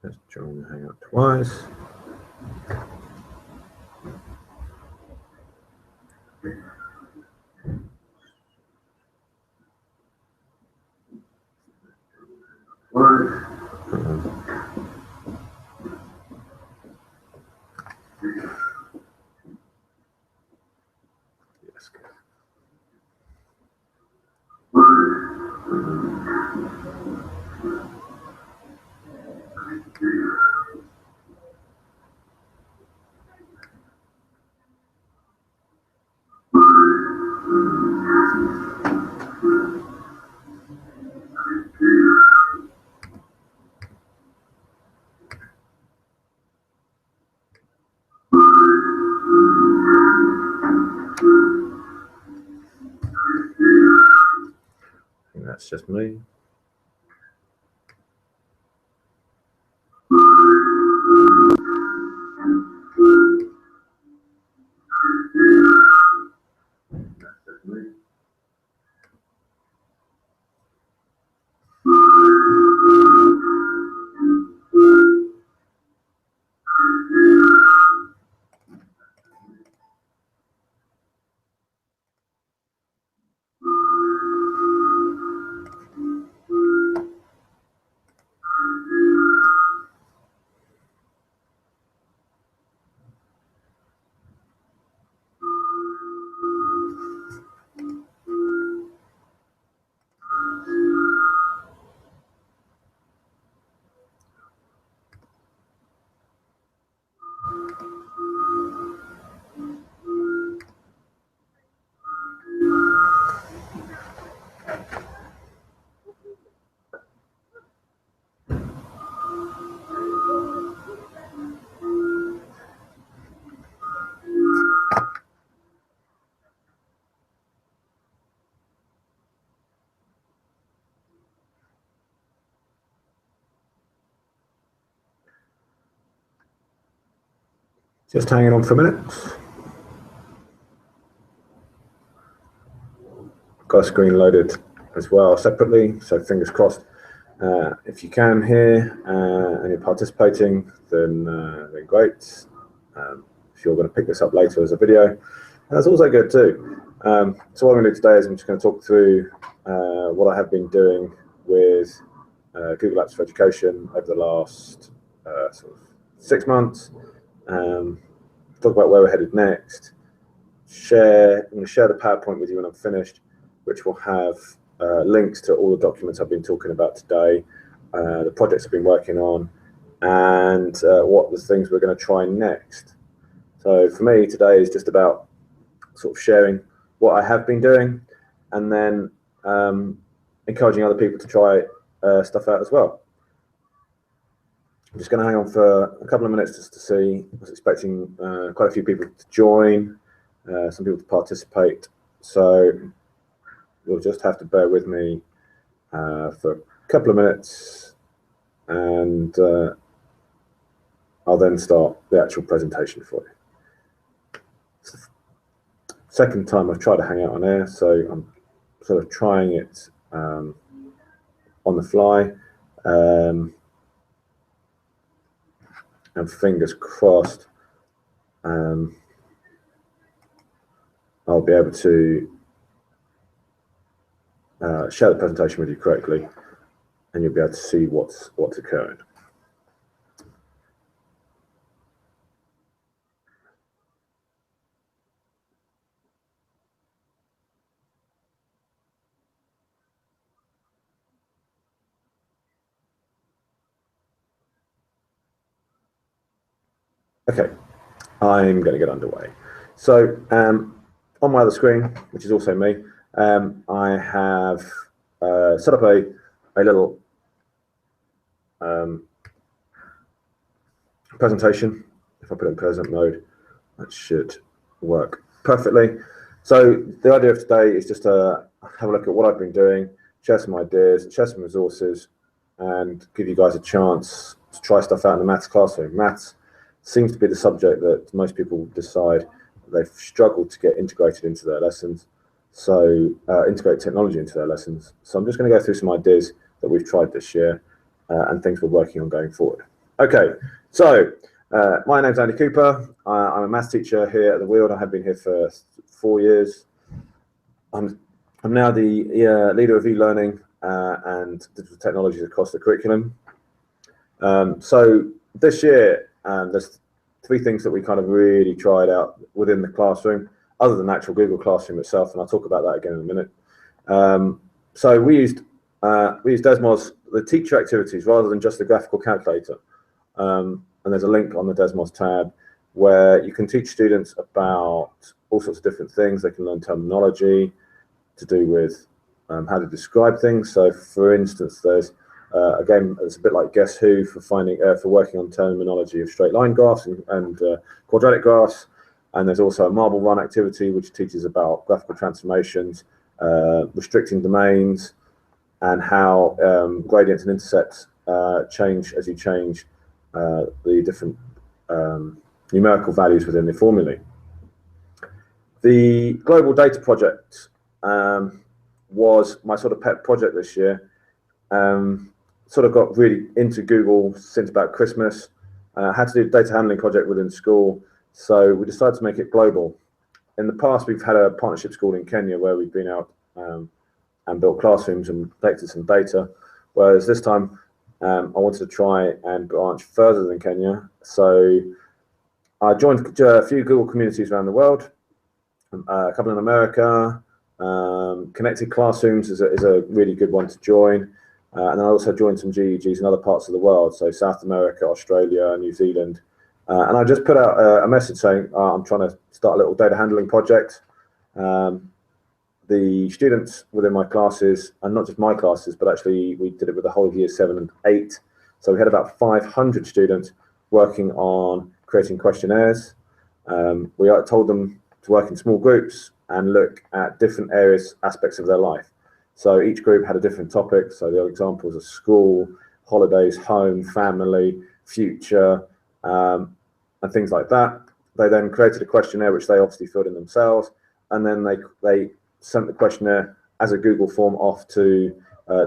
Let's join the Hangout twice. Yes. I think that's just me. Just hanging on for a minute. Got a screen loaded as well separately, so fingers crossed. If you can hear and you're participating, then great. If you're going to pick this up later as a video, that's also good too. So what I'm going to do today is I'm just going to talk through what I have been doing with Google Apps for Education over the last sort of 6 months. Talk about where we're headed next. I'm going to share the PowerPoint with you when I'm finished, which will have links to all the documents I've been talking about today, the projects I've been working on, and what the things we're going to try next. So for me, today is just about sort of sharing what I have been doing, and then encouraging other people to try stuff out as well. I'm just going to hang on for a couple of minutes just to see. I was expecting quite a few people to join, some people to participate. So you'll just have to bear with me for a couple of minutes, and I'll then start the actual presentation for you. It's the second time I've tried to hang out on air, so I'm sort of trying it on the fly. And fingers crossed, I'll be able to share the presentation with you correctly, and you'll be able to see what's occurring. Okay, I'm going to get underway. So on my other screen, which is also me, I have set up a little presentation. If I put it in present mode, that should work perfectly. So the idea of today is just to have a look at what I've been doing, share some ideas, share some resources, and give you guys a chance to try stuff out in the maths classroom. Maths seems to be the subject that most people decide they've struggled to get integrated into their lessons, so integrate technology into their lessons. So I'm just going to go through some ideas that we've tried this year and things we're working on going forward. Okay, so my name's Andy Cooper. I'm a maths teacher here at the Weald. I have been here for 4 years. I'm now the leader of e-learning and digital technologies across the curriculum. So this year, there's 3 things that we kind of really tried out within the classroom, other than the actual Google Classroom itself, and I'll talk about that again in a minute. So we used Desmos, the teacher activities, rather than just the graphical calculator. And there's a link on the Desmos tab where you can teach students about all sorts of different things. They can learn terminology to do with how to describe things. So, for instance, there's a game that's a bit like Guess Who for working on terminology of straight line graphs and quadratic graphs. And there's also a marble run activity which teaches about graphical transformations, restricting domains, and how gradients and intercepts change as you change the different numerical values within the formulae. The Global Data Project was my sort of pet project this year. Sort of got really into Google since about Christmas. Had to do a data handling project within school, so we decided to make it global. In the past, we've had a partnership school in Kenya where we've been out and built classrooms and collected some data, whereas this time I wanted to try and branch further than Kenya. So I joined a few Google communities around the world, a couple in America. Connected Classrooms is a really good one to join. And then I also joined some GEGs in other parts of the world, so South America, Australia, New Zealand. And I just put out a message saying I'm trying to start a little data handling project. The students within my classes, and not just my classes, but actually we did it with the whole of year 7 and 8. So we had about 500 students working on creating questionnaires. We told them to work in small groups and look at different aspects of their life. So each group had a different topic. So the examples are school, holidays, home, family, future, and things like that. They then created a questionnaire, which they obviously filled in themselves. And then they sent the questionnaire as a Google form off to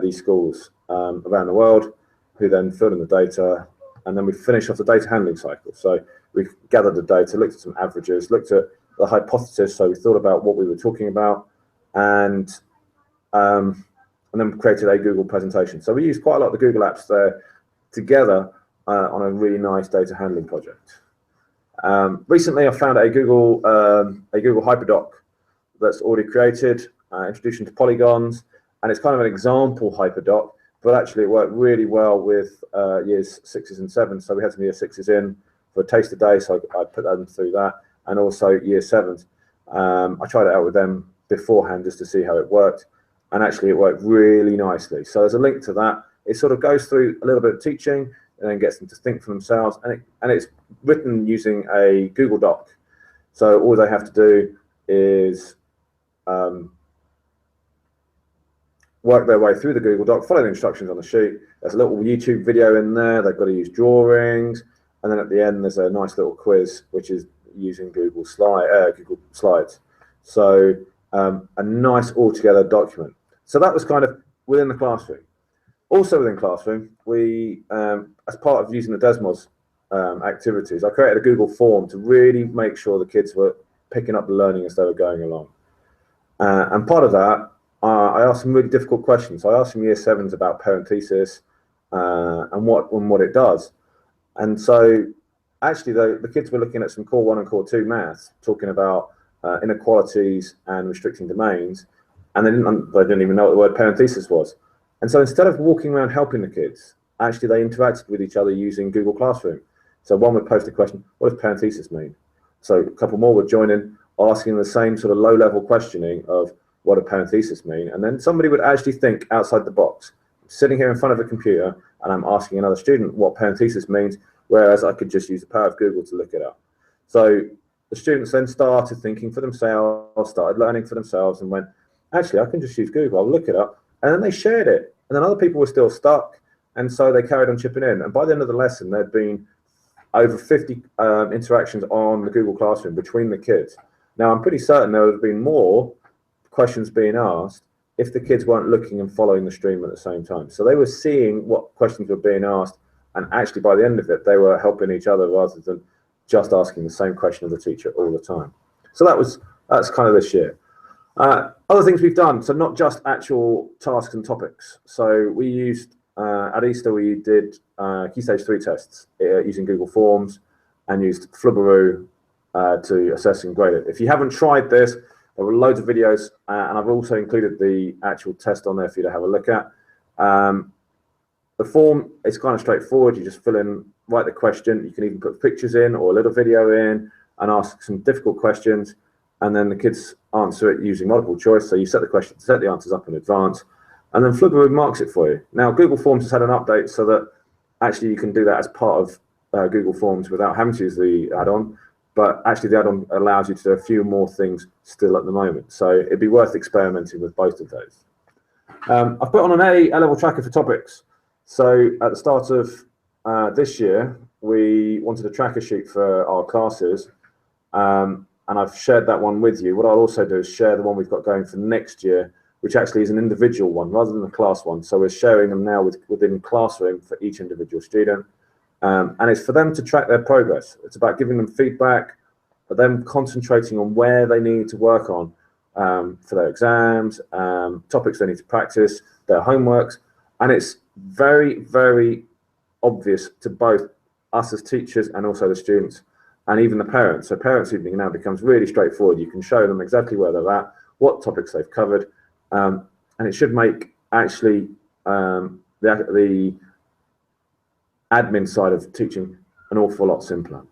these schools around the world, who then filled in the data. And then we finished off the data handling cycle. So we gathered the data, looked at some averages, looked at the hypothesis. So we thought about what we were talking about, and then created a Google presentation. So we used quite a lot of the Google apps there together on a really nice data handling project. Recently, I found a Google HyperDoc that's already created, introduction to polygons, and it's kind of an example HyperDoc, but actually it worked really well with years 6s and 7s. So we had some year 6s in for a taster day, so I put them through that, and also year 7s. I tried it out with them beforehand just to see how it worked, and actually it worked really nicely. So there's a link to that. It sort of goes through a little bit of teaching and then gets them to think for themselves, and it's written using a Google Doc. So all they have to do is work their way through the Google Doc, follow the instructions on the sheet. There's a little YouTube video in there. They've got to use drawings, and then at the end there's a nice little quiz which is using Google Slides. So a nice all-together document. So that was kind of within the classroom. Also within classroom, we as part of using the Desmos activities, I created a Google form to really make sure the kids were picking up the learning as they were going along. And part of that, I asked some really difficult questions. So I asked some year 7s about parenthesis and what it does. And so actually the kids were looking at some core 1 and core 2 maths, talking about inequalities and restricting domains, and they didn't even know what the word parenthesis was. And so instead of walking around helping the kids, actually they interacted with each other using Google Classroom. So one would post a question, what does parenthesis mean? So a couple more would join in, asking the same sort of low-level questioning of what a parenthesis mean, and then somebody would actually think outside the box. I'm sitting here in front of a computer and I'm asking another student what parenthesis means, whereas I could just use the power of Google to look it up. So the students then started thinking for themselves, started learning for themselves, and went, actually, I can just use Google, I'll look it up. And then they shared it, and then other people were still stuck, and so they carried on chipping in. And by the end of the lesson, there'd been over 50 interactions on the Google Classroom between the kids. Now, I'm pretty certain there would have been more questions being asked if the kids weren't looking and following the stream at the same time. So they were seeing what questions were being asked And actually, by the end of it, they were helping each other rather than just asking the same question of the teacher all the time. So that's kind of this year. Other things we've done, so not just actual tasks and topics. So we used, at Easter, we did Key Stage 3 tests using Google Forms and used Flubberoo to assess and grade it. If you haven't tried this, there were loads of videos, and I've also included the actual test on there for you to have a look at. The form is kind of straightforward. You just fill in, write the question. You can even put pictures in or a little video in and ask some difficult questions, and then the kids answer it using multiple choice. So you set the question, set the answers up in advance, and then Flubberoo marks it for you. Now, Google Forms has had an update so that actually you can do that as part of Google Forms without having to use the add-on, but actually the add-on allows you to do a few more things still at the moment. So it'd be worth experimenting with both of those. I've put on an A-level tracker for topics. So at the start of this year, we wanted a tracker sheet for our classes, and I've shared that one with you. What I'll also do is share the one we've got going for next year, which actually is an individual one rather than a class one. So we're sharing them now within Classroom for each individual student, and it's for them to track their progress. It's about giving them feedback, for them concentrating on where they need to work on for their exams, topics they need to practice, their homeworks, and it's very, very obvious to both us as teachers and also the students and even the parents. So parents' evening now becomes really straightforward. You can show them exactly where they're at, what topics they've covered, and it should make actually the admin side of teaching an awful lot simpler.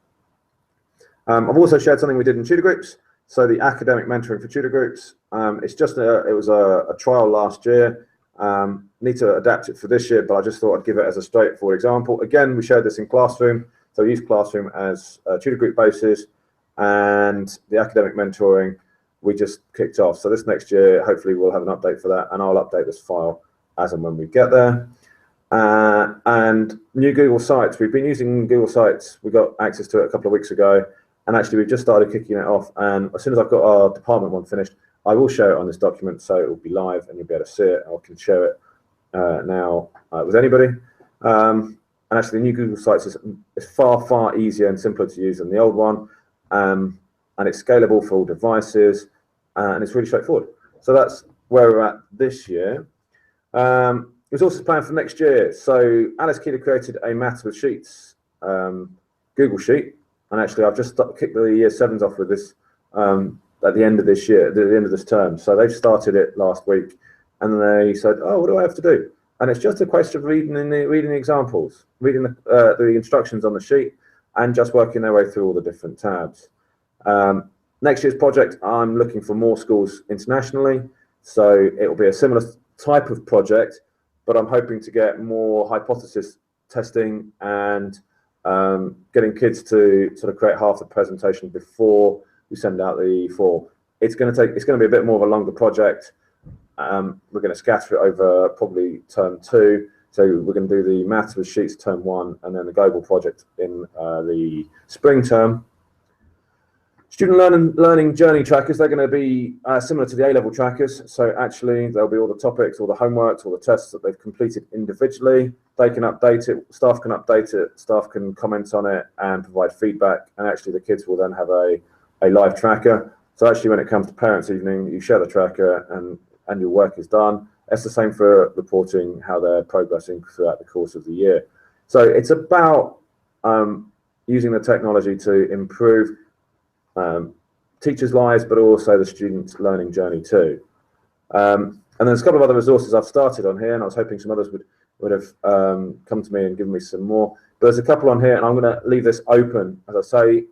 I've also shared something we did in tutor groups. So the academic mentoring for tutor groups, it's just it was a trial last year. Need to adapt it for this year, but I just thought I'd give it as a straightforward example. Again, we shared this in Classroom, so we use Classroom as a tutor group basis, and the academic mentoring we just kicked off. So this next year, hopefully we'll have an update for that, and I'll update this file as and when we get there. And new Google Sites. We've been using Google Sites. We got access to it a couple of weeks ago, and actually we've just started kicking it off. And as soon as I've got our department one finished, I will share it on this document, so it will be live and you'll be able to see it. I can share it now with anybody. And actually, the new Google Sites is far, far easier and simpler to use than the old one. And it's scalable for all devices, and it's really straightforward. So that's where we're at this year. Resources planned for next year. So Alice Keeler created a Maths with Sheets Google Sheet, and actually I've just kicked the year 7s off with this at the end of this year, at the end of this term. So they've started it last week, and they said, "Oh, what do I have to do?" And it's just a question of reading the examples, reading the instructions on the sheet, and just working their way through all the different tabs. Next year's project, I'm looking for more schools internationally, so it will be a similar type of project, but I'm hoping to get more hypothesis testing and getting kids to sort of create half the presentation before we send out the form. It's going to be a bit more of a longer project. We're going to scatter it over probably term 2. So we're going to do the Maths with Sheets term 1, and then the global project in the spring term. Student learning journey trackers, they're going to be similar to the A-level trackers. So actually, there'll be all the topics, all the homeworks, all the tests that they've completed individually. They can update it, staff can update it, staff can comment on it and provide feedback. And actually, the kids will then have a live tracker. So actually, when it comes to parents' evening, you share the tracker and your work is done. It's the same for reporting how they're progressing throughout the course of the year. So it's about using the technology to improve teachers' lives, but also the students' learning journey too. And then there's a couple of other resources I've started on here, and I was hoping some others would have come to me and given me some more. But there's a couple on here, and I'm going to leave this open. As I say,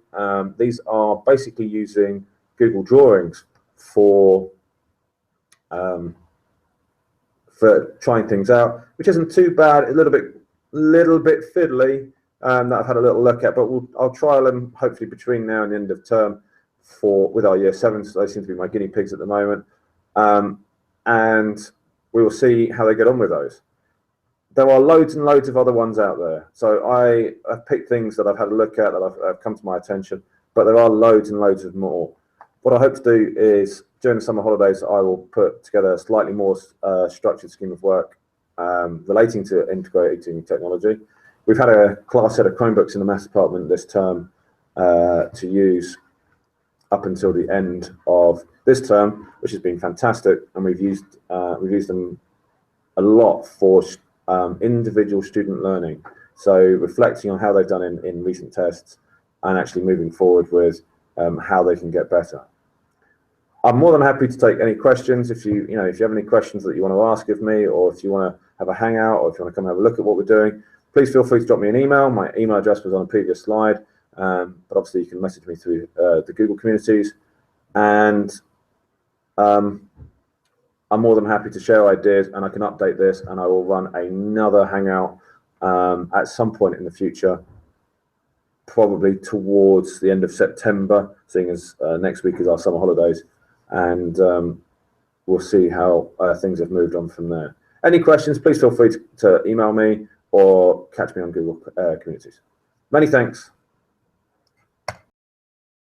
these are basically using Google Drawings for trying things out, which isn't too bad. A little bit fiddly that I've had a little look at, but I'll trial them hopefully between now and the end of term with our year 7s. They seem to be my guinea pigs at the moment, and we will see how they get on with those. There are loads and loads of other ones out there, so I've picked things that I've had a look at that have come to my attention, but there are loads and loads of more. What I hope to do is during the summer holidays, I will put together a slightly more structured scheme of work relating to integrating technology. We've had a class set of Chromebooks in the maths department this term to use up until the end of this term, which has been fantastic, and we've used them a lot for individual student learning. So reflecting on how they've done in recent tests and actually moving forward with how they can get better. I'm more than happy to take any questions. If you have any questions that you want to ask of me, or if you want to have a hangout, or if you want to come have a look at what we're doing, please feel free to drop me an email. My email address was on a previous slide, but obviously you can message me through the Google communities. And I'm more than happy to share ideas, and I can update this, and I will run another hangout at some point in the future, probably towards the end of September, seeing as next week is our summer holidays, and we'll see how things have moved on from there. Any questions, please feel free to email me or catch me on Google communities. Many thanks.